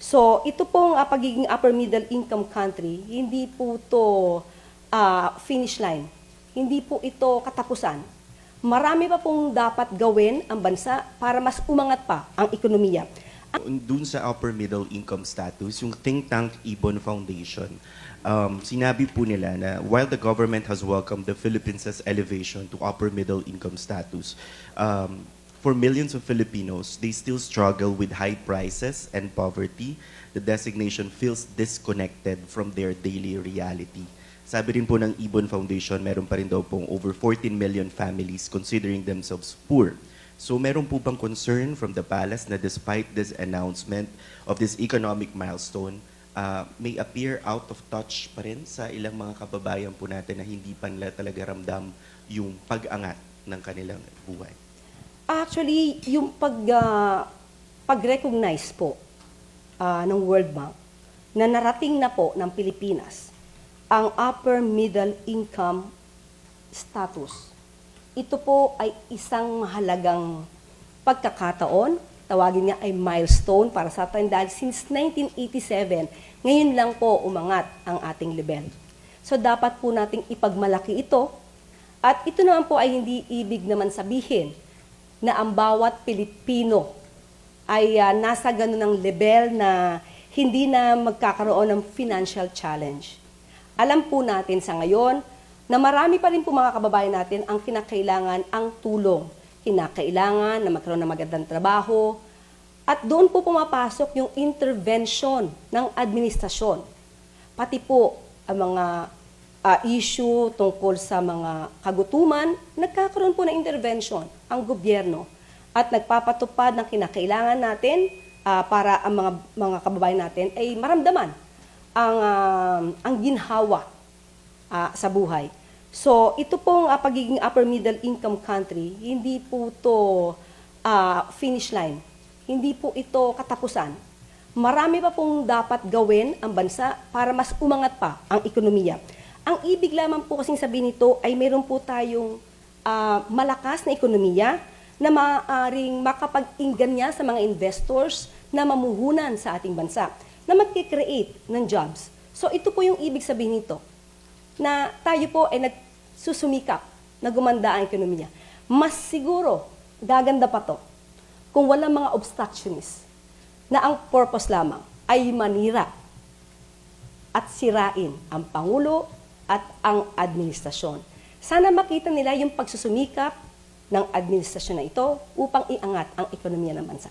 So, ito pong pagiging upper middle income country, hindi po ito finish line. Hindi po ito katapusan. Marami pa pong dapat gawin ang bansa para mas umangat pa ang ekonomiya. Dun sa upper middle income status, yung think tank Ibon Foundation, sinabi po nila na while the government has welcomed the Philippines' elevation to upper middle income status, for millions of Filipinos, they still struggle with high prices and poverty. The designation feels disconnected from their daily reality. Sabi rin po ng Ibon Foundation, meron pa rin daw pong over 14 million families considering themselves poor. So meron po bang concern from the palace na despite this announcement of this economic milestone, may appear out of touch pa rin sa ilang mga kababayan po natin na hindi pa nila talaga ramdam yung pag-angat ng kanilang buhay? Actually, yung pag-recognize po ng World Bank na narating na po ng Pilipinas ang upper middle income status. Ito po ay isang mahalagang pagkakataon, tawagin niya ay milestone para sa atin dahil since 1987, ngayon lang po umangat ang ating level. So dapat po nating ipagmalaki ito at ito naman po ay hindi ibig naman sabihin na ang bawat Pilipino ay nasa ganun ng level na hindi na magkakaroon ng financial challenge. Alam po natin sa ngayon na marami pa rin po mga kababayan natin ang kinakailangan ang tulong. Kinakailangan na magkaroon ng magandang trabaho. At doon po pumapasok yung intervention ng administrasyon. Pati po ang mga issue tungkol sa mga kagutuman, nagkakaroon po ng intervention ang gobyerno at nagpapatupad ng kinakailangan natin para ang mga kababayan natin ay maramdaman ang ginhawa sa buhay. So, ito pong pagiging upper middle income country, hindi po ito finish line. Hindi po ito katapusan. Marami pa pong dapat gawin ang bansa para mas umangat pa ang ekonomiya. Ang ibig lamang po kasing sabihin nito ay meron po tayong malakas na ekonomiya na maaaring makapag-inganya sa mga investors na mamuhunan sa ating bansa, na mag-create ng jobs. So ito po yung ibig sabihin nito, na tayo po ay nagsusumikap na gumanda ang ekonomiya. Mas siguro, gaganda pa to kung walang mga obstructionists na ang purpose lamang ay manira at sirain ang Pangulo at ang administrasyon. Sana makita nila yung pagsusumikap ng administrasyon na ito upang iangat ang ekonomiya ng bansa.